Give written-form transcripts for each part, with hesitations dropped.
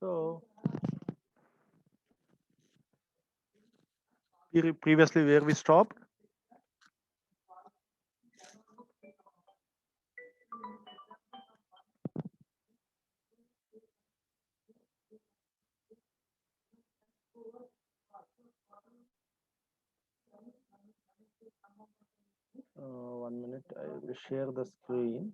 So previously where we stopped. One minute, I will share the screen.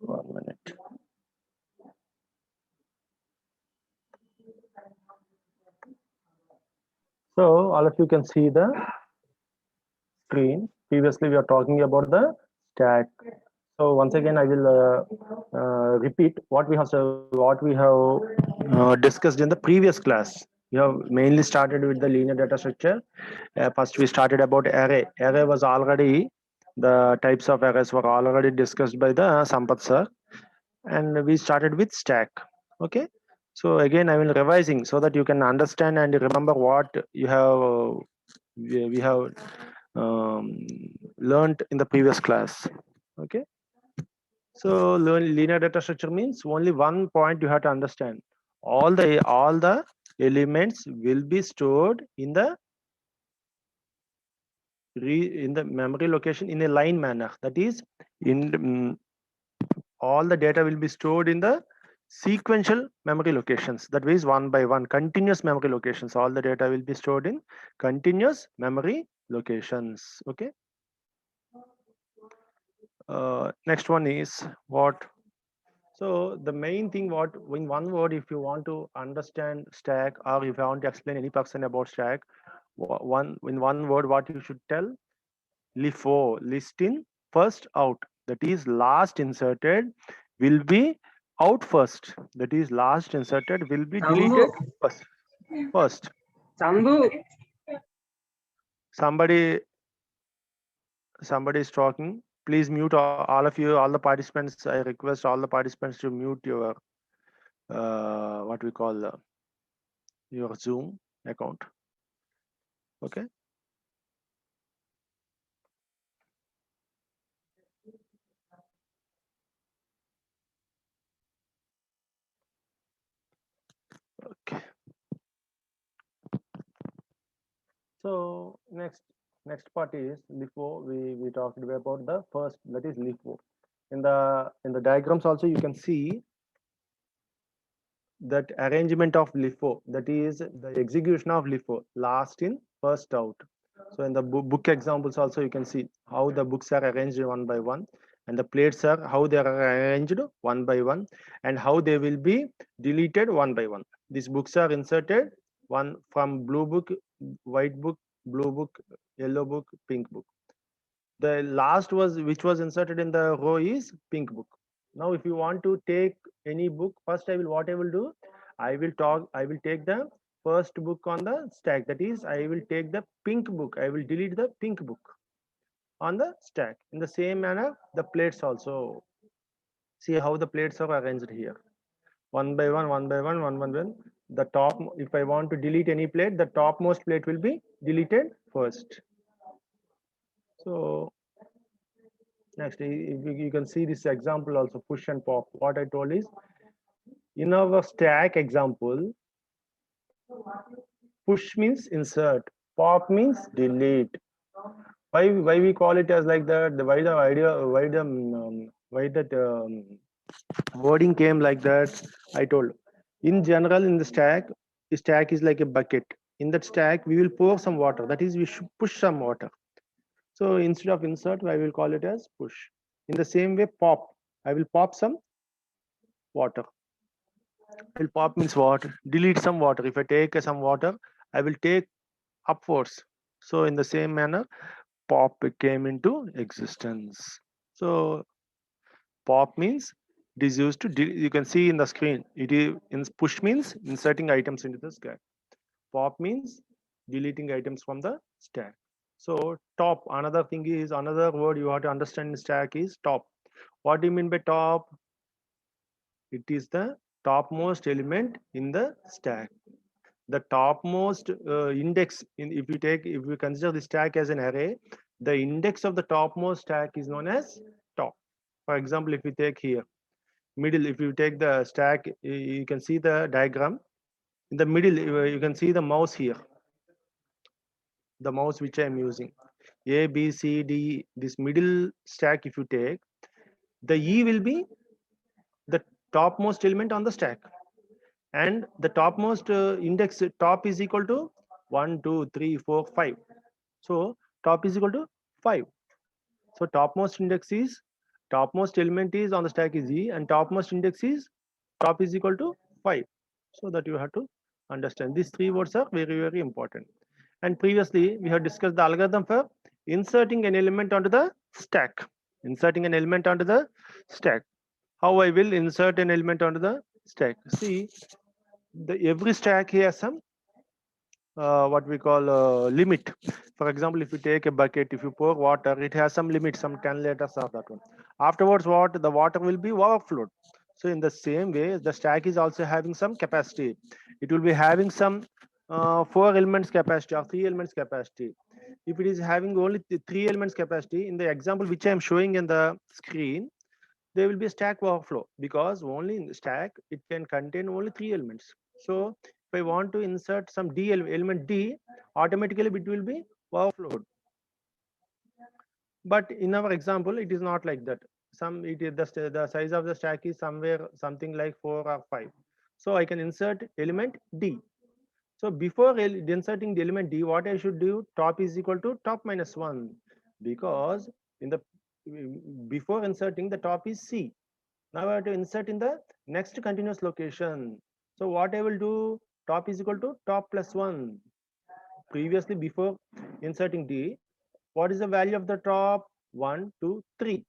One minute. So all of you can see the screen. Previously we are talking about the stack. So once again I will repeat what we have discussed in the previous class. We have mainly started with the linear data structure. First we started about array. Array was already, the types of arrays were already discussed by the Sampath sir, and we started with stack. Okay, so again I will revising so that you can understand and remember what you have we have learned in the previous class. Okay, so linear data structure means only one point you have to understand. All the elements will be stored in the memory location in a line manner. That is, all the data will be stored in the sequential memory locations. That means one by one, continuous memory locations. All the data will be stored in continuous memory locations. Okay. Next one is what? So the main thing, what in one word, if you want to understand stack, or if you want to explain any person about stack, in one word, what you should tell: LIFO, list in first out. That is, last inserted will be out first. That is, last inserted will be deleted first. First. Somebody is talking. Please mute all of you, all the participants. I request all the participants to mute your what we call your Zoom account. Okay. Okay. So next part is LIFO. We talked about the first, that is LIFO. In the diagrams also you can see that arrangement of LIFO, that is the execution of LIFO, last in first out. So in the book examples also you can see how the books are arranged one by one, and the plates are how they are arranged one by one, and how they will be deleted one by one. These books are inserted one from blue book, white book, blue book, yellow book, pink book. The last was which was inserted in the row is pink book. Now if you want to take any book, first what I will do, I will take the first book on the stack. That is, I will take the pink book, I will delete the pink book on the stack. In the same manner, the plates also, see how the plates are arranged here, one by one, one by one, one by one. The top, if I want to delete any plate, the topmost plate will be deleted first. So next, you can see this example also, push and pop. What I told is, in our stack example, push means insert, pop means delete. Why we call it as like that? Why the idea? Why that wording came like that? I told. In general, in the stack is like a bucket. In that stack, we will pour some water. That is, we should push some water. So instead of insert, I will call it as push. In the same way, pop. I will pop some water. Well, pop means what? Delete some water. If I take some water, I will take upwards. So in the same manner, pop came into existence. So pop means it is used to, you can see in the screen, it is in push means inserting items into the stack. Pop means deleting items from the stack. So top, another thing is, another word you have to understand in stack is top. What do you mean by top? It is the topmost element in the stack. The topmost index in, if we consider the stack as an array, the index of the topmost stack is known as top. For example, if we take here middle, if you take the stack, you can see the diagram. In the middle, you can see the mouse here, the mouse which I am using. A, B, C, D, this middle stack, if you take, the E will be the topmost element on the stack. And the topmost index, top is equal to 1, 2, 3, 4, 5. So top is equal to 5. So topmost index is, topmost element is on the stack is E, and topmost index is, top is equal to 5. So that you have to understand. These three words are very, very important. And previously we have discussed the algorithm for inserting an element onto the stack. Inserting an element onto the stack. How I will insert an element onto the stack? See, every stack has some what we call limit. For example, if you take a bucket, if you pour water, it has some limit, some 10 liters of that one. Afterwards, what the water will be overflowed. So in the same way, the stack is also having some capacity. It will be having some 4 elements capacity or 3 elements capacity. If it is having only 3 elements capacity, in the example which I am showing in the screen, there will be a stack overflow, because only in the stack it can contain only 3 elements. So if I want to insert some element D, automatically it will be overflowed. But in our example, it is not like that. Some it is the size of the stack is somewhere something like 4 or 5. So I can insert element D. So before inserting the element D, what I should do? Top is equal to top minus 1, because in the before inserting, the top is C. Now I have to insert in the next continuous location. So what I will do? Top is equal to top plus 1. Previously, before inserting D, what is the value of the top? 1, 2, 3.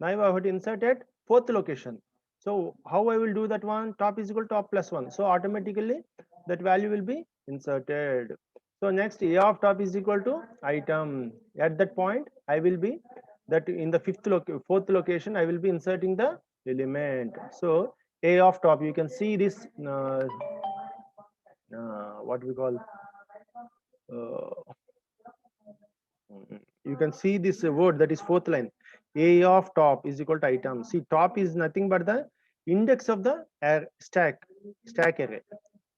Now I have to insert at fourth location. So how I will do that one? Top is equal to top plus 1. So automatically that value will be inserted. So next, A of top is equal to item. At that point, I will be that in the fourth location, I will be inserting the element. So A of top, you can see this what we call uh, you can see this word, that is fourth line. A of top is equal to item. See, top is nothing but the index of the stack array.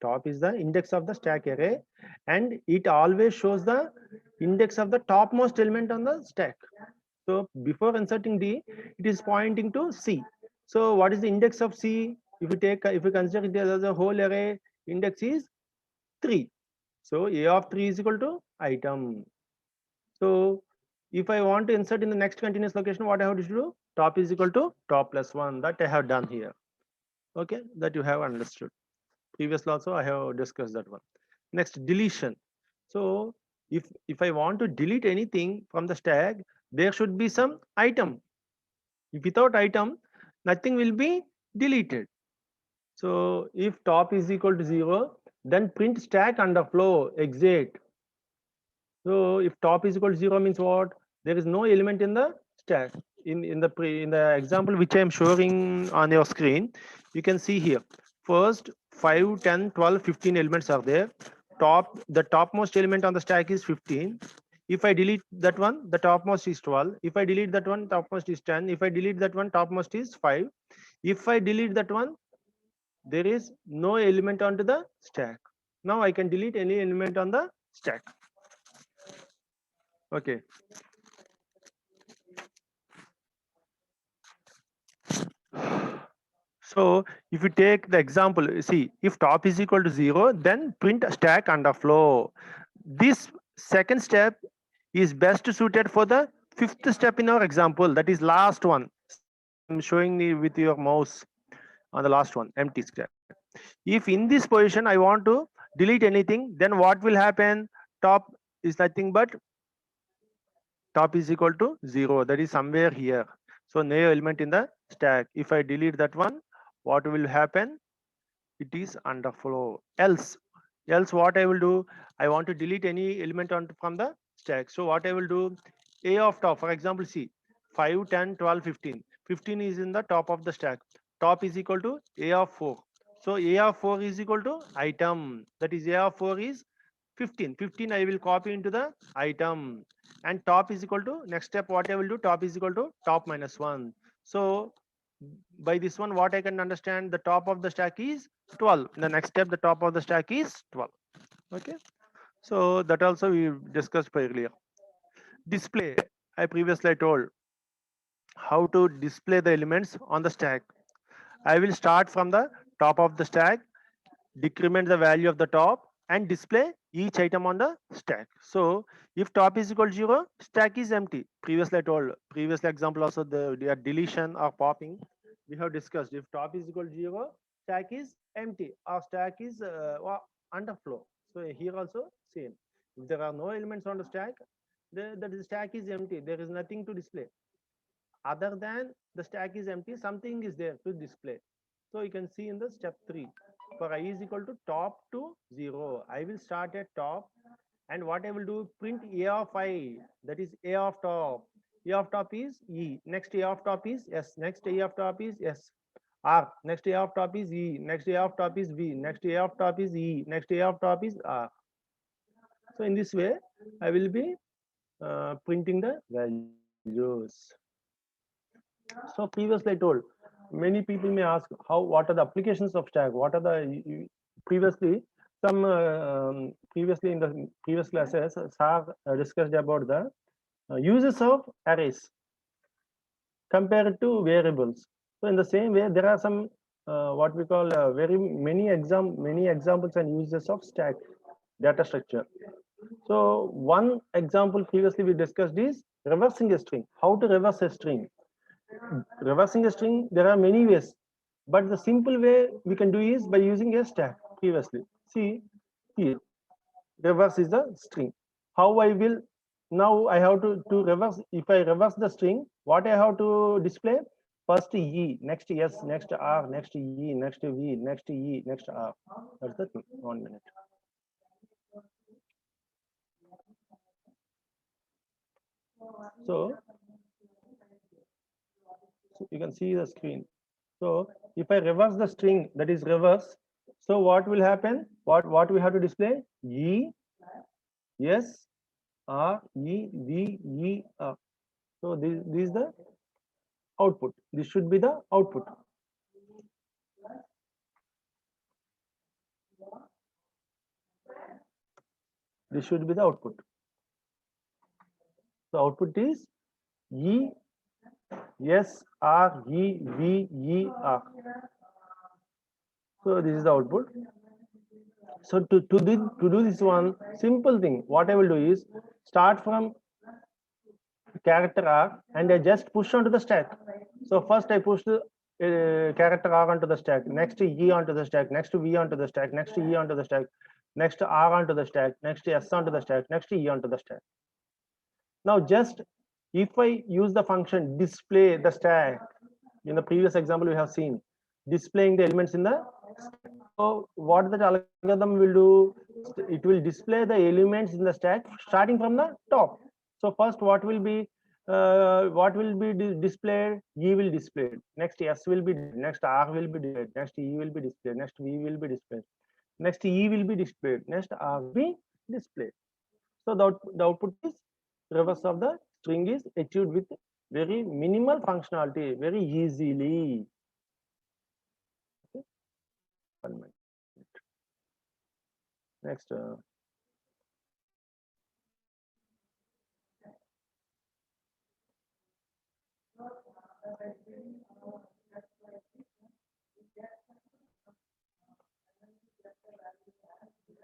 Top is the index of the stack array, and it always shows the index of the topmost element on the stack. So before inserting D, it is pointing to C. So what is the index of C? If you consider it as a whole array, index is 3. So A of 3 is equal to item. So if I want to insert in the next continuous location, what I have to do? Top is equal to top plus 1. That I have done here. Okay, that you have understood. Previously also I have discussed that one. Next, deletion. So if I want to delete anything from the stack, there should be some item. If without item, nothing will be deleted. So if top is equal to 0, then print stack underflow exit. So if top is equal to 0 means what? There is no element in the stack. In the example which I am showing on your screen, you can see here. First 5, 10, 12, 15 elements are there. The topmost element on the stack is 15. If I delete that one, the topmost is 12. If I delete that one, topmost is 10. If I delete that one, topmost is 5. If I delete that one, there is no element onto the stack. Now I can delete any element on the stack. Okay. So if you take the example, see, if top is equal to 0, then print stack underflow. This second step is best suited for the fifth step in our example, that is last one. See, I'm showing you with your mouse on the last one, empty stack. If in this position I want to delete anything, then what will happen? Top is nothing but top is equal to 0. That is somewhere here. So no element in the stack. If I delete that one, what will happen? It is underflow. Else what I will do? I want to delete any element from the stack. So what I will do? A of top, for example, see 5, 10, 12, 15. 15 is in the top of the stack. Top is equal to A of 4. So A of 4 is equal to item. That is A of 4 is 15. 15 I will copy into the item, and top is equal to, next step what I will do, top is equal to top minus 1. So by this one what I can understand, the top of the stack is 12. In the next step the top of the stack is 12. Okay, so that also we discussed earlier. Display, I previously told how to display the elements on the stack. I will start from the top of the stack, decrement the value of the top, and display each item on the stack. So if top is equal to 0, stack is empty. Previously I told, previous example also, the deletion or popping we have discussed. If top is equal to 0, stack is empty or stack is underflow. So here also same. If there are no elements on the stack, the stack is empty. There is nothing to display. Other than the stack is empty, something is there to display. So you can see in the step 3, for I is equal to top to 0, I will start at top, and what I will do, print A of I, that is A of top. A of top is E, next A of top is S, next A of top is S, R, next A of top is E, next A of top is V, next A of top is E, next A of top is R. So in this way I will be printing the values. So previously I told, many people may ask what are the applications of stack, what are the previously previously in the previous classes Sir discussed about the uses of arrays compared to variables. So in the same way there are some what we call very many examples and uses of stack data structure. So one example previously we discussed is reversing a string. How to reverse a string? Reversing a string, there are many ways, but the simple way we can do is by using a stack. Previously, see here, reverse is the string. How I will, now I have to reverse. If I reverse the string, what I have to display? First E, next S, next R, next E, next V, next E, next R. That's the thing. 1 minute. So you can see the screen. So if I reverse the string, that is reverse, so what will happen? What we have to display? E, S, R, E, V, E, R. So this is the output. This should be the output. This should be the output. The output is E, S, R, E, V, E, R. So this is the output. So to do this one simple thing, what I will do is start from character R and I just push onto the stack. So first I push the character R onto the stack, next E onto the stack, next V onto the stack, next E onto the stack, next R onto the stack, next S onto the stack, next E onto the stack. Now just if I use the function display the stack, in the previous example we have seen displaying the elements in the stack. So what the algorithm will do, it will display the elements in the stack starting from the top. So first what will be displayed? E will be displayed, next S will be, next R will be displayed, next E will be displayed, next V will be displayed, next E will be displayed, next R will be displayed. So the output is reverse of the string is achieved with very minimal functionality, very easily. Okay. 1 minute. Next.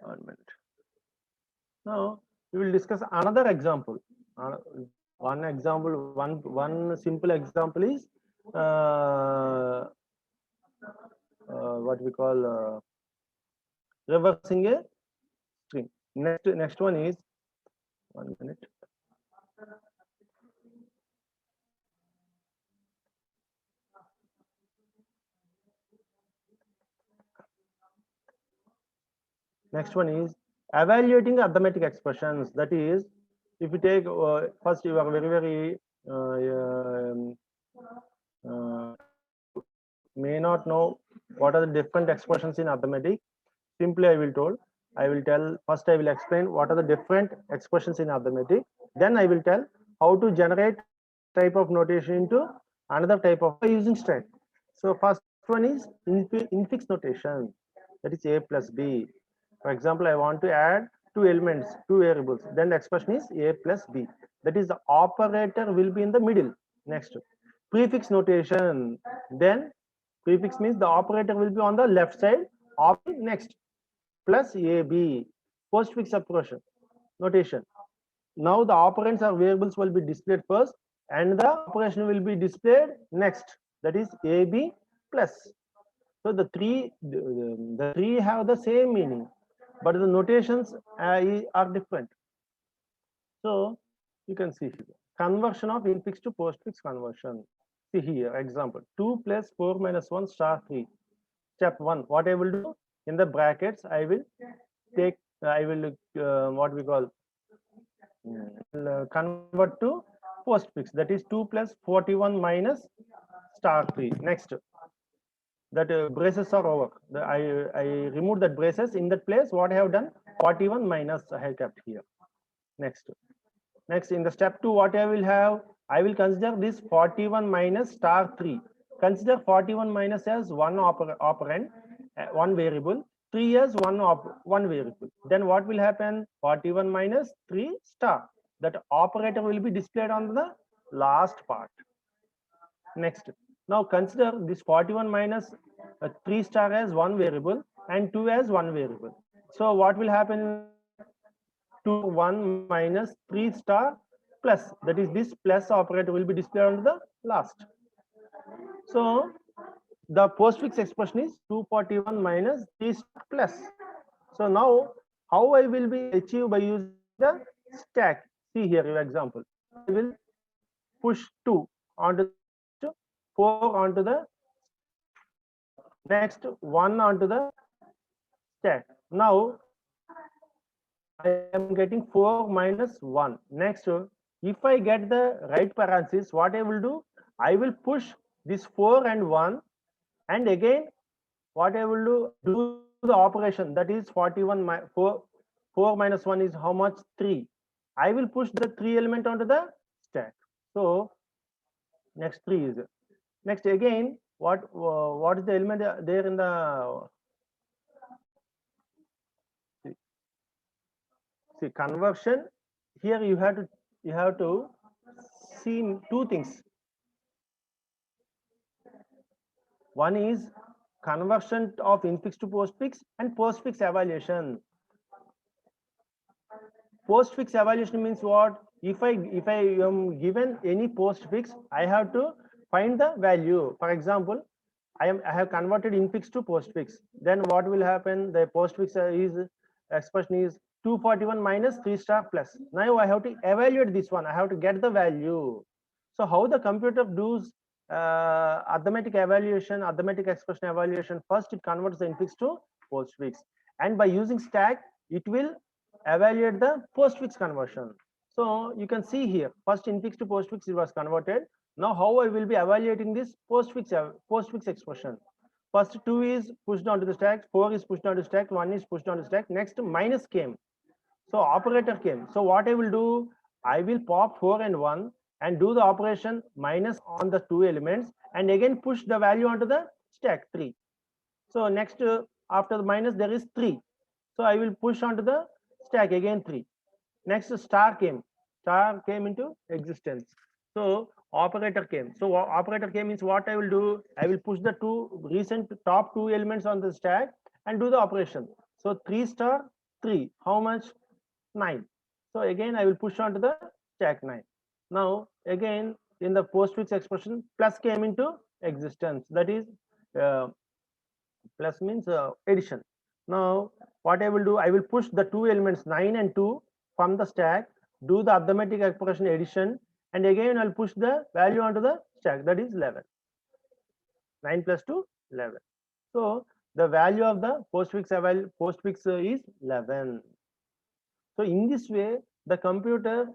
One minute. Now we will discuss another example. One example, one simple example is what we call reversing a string. Next one is 1 minute. Next one is evaluating arithmetic expressions. That is, if you take first, you are very may not know what are the different expressions in arithmetic. Simply, I will tell first. I will explain what are the different expressions in arithmetic. Then I will tell how to generate type of notation into another type of using stack. So first one is infix notation. That is a plus b. For example, I want to add two elements, two variables. Then the expression is a plus b. That is the operator will be in the middle. Next, prefix notation. Then prefix means the operator will be on the left side of next plus ab. Postfix operation notation. Now the operands or variables will be displayed first and the operation will be displayed next. That is ab plus. So the three have the same meaning, but the notations are different. So you can see here conversion of infix to postfix conversion. See here example 2 plus 4 minus 1 star 3. Step 1, what I will do in the brackets, I will take what we call convert to postfix. That is 2 plus 41 minus star 3. Next, that braces are over. I removed that braces. In that place, what I have done, 41 minus I have kept here. Next in the step 2, what I will have, I will consider this 41 minus star 3. Consider 41 minus as one operand, one variable, 3 as one variable. Then what will happen? 41 minus 3 star. That operator will be displayed on the last part. Next, now consider this 41 minus 3 star as one variable and 2 as one variable. So what will happen? 2 1 minus 3 star plus, that is this plus operator will be displayed on the last. So the postfix expression is 241 minus 3 star plus. So now how I will be achieved by using the stack? See here your example. I will push 2 onto 4 onto the next 1 onto the stack. Now I am getting 4 minus 1. Next, if I get the right parenthesis, what I will do? I will push this 4 and 1, and again, what I will do the operation, that is 41 4 minus 1 is how much? 3. I will push the 3 element onto the stack. So next 3 is next again. What is the element there in the see conversion? Here you have to see two things. One is conversion of infix to postfix and postfix evaluation. Postfix evaluation means what? If I am given any postfix, I have to find the value. For example, I have converted infix to postfix. Then what will happen? The postfix expression is 241 minus 3 star plus. Now I have to evaluate this one. I have to get the value. So how the computer does arithmetic evaluation, arithmetic expression evaluation? First, it converts the infix to postfix, and by using stack, it will evaluate the postfix conversion. So you can see here, first infix to postfix it was converted. Now how I will be evaluating this postfix expression? First 2 is pushed onto the stack, 4 is pushed onto stack, 1 is pushed onto stack. Next minus came. So operator came. So what I will do? I will pop 4 and 1 and do the operation minus on the 2 elements and again push the value onto the stack 3. So next after the minus there is 3. So I will push onto the stack again 3. Next star came into existence. So operator came. So operator came means what I will do? I will push the top 2 elements on the stack and do the operation. So 3 star 3, how much? 9. So again I will push onto the stack 9. Now again in the postfix expression plus came into existence. That is Plus means addition. Now what I will do, I will push the two elements 9 and 2 from the stack, do the arithmetic expression addition, and again I'll push the value onto the stack, that is 11. 9 plus 2, 11. So the value of the postfix is 11. So in this way, the computer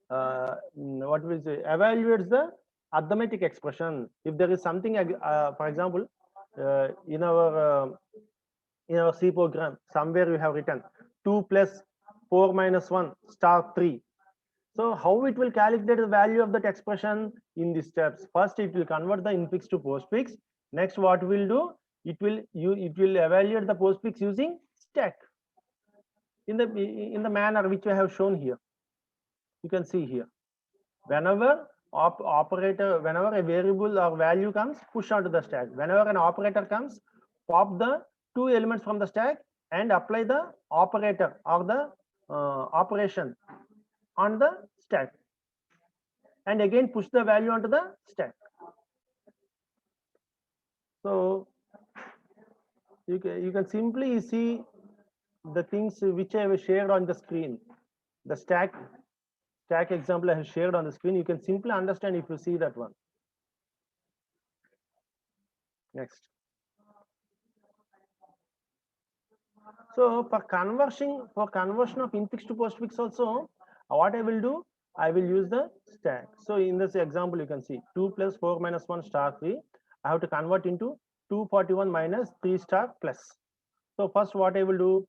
what will say evaluates the arithmetic expression. If there is something, for example, in our C program, somewhere we have written 2 plus 4 minus 1 star 3. So how it will calculate the value of that expression in these steps? First, it will convert the infix to postfix. Next, what will do? It will evaluate the postfix using stack in the manner which I have shown here. You can see here. Whenever whenever a variable or value comes, push onto the stack. Whenever an operator comes, pop the two elements from the stack and apply the operator or the operation on the stack, and again push the value onto the stack. So you can simply see the things which I have shared on the screen. The stack example I have shared on the screen. You can simply understand if you see that one. Next. So for conversion of infix to postfix also, what I will do, I will use the stack. So in this example, you can see 2 plus 4 minus 1 star 3. I have to convert into 241 minus 3 star plus. So first what I will do,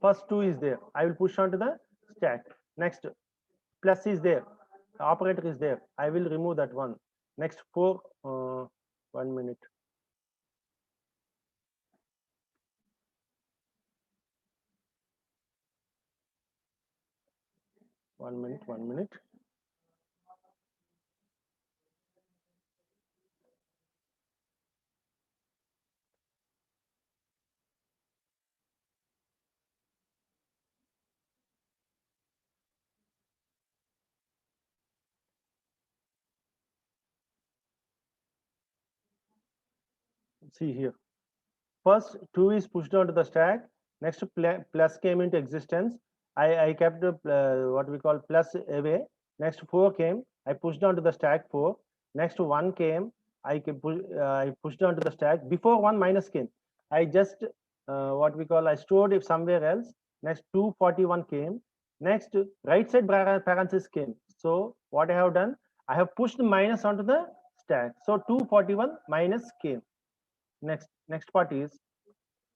first 2 is there, I will push onto the stack. Next plus is there, the operator is there, I will remove that one. Next 4, 1 minute. One minute. See here. First 2 is pushed onto the stack. Next plus came into existence. I kept what we call plus away. Next 4 came. I pushed onto the stack 4. Next 1 came. I pushed onto the stack. Before 1 minus came. I just what we call I stored it somewhere else. Next 241 came. Next right side parenthesis came. So what I have done, I have pushed minus onto the stack. So 241 minus came. Next part is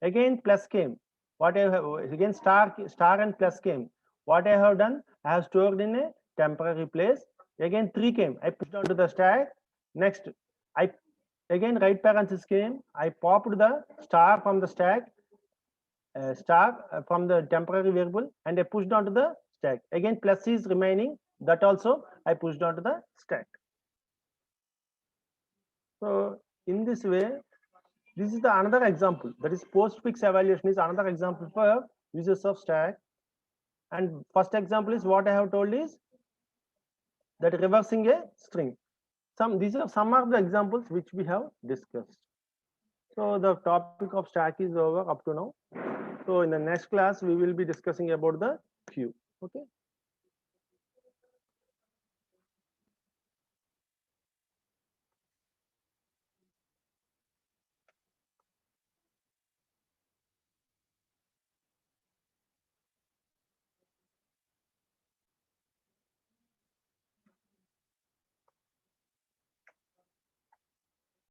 again plus came. What I have again star and plus came. What I have done, I have stored in a temporary place. Again 3 came. I pushed onto the stack. Next, I again right parenthesis came. I popped the star from the stack, star from the temporary variable, and I pushed onto the stack. Again plus is remaining. That also I pushed onto the stack. So in this way, this is the another example, that is postfix evaluation is another example for uses of stack. And first example is what I have told is that reversing a string. These are some of the examples which we have discussed. So the topic of stack is over up to now. So in the next class we will be discussing about the queue. Okay.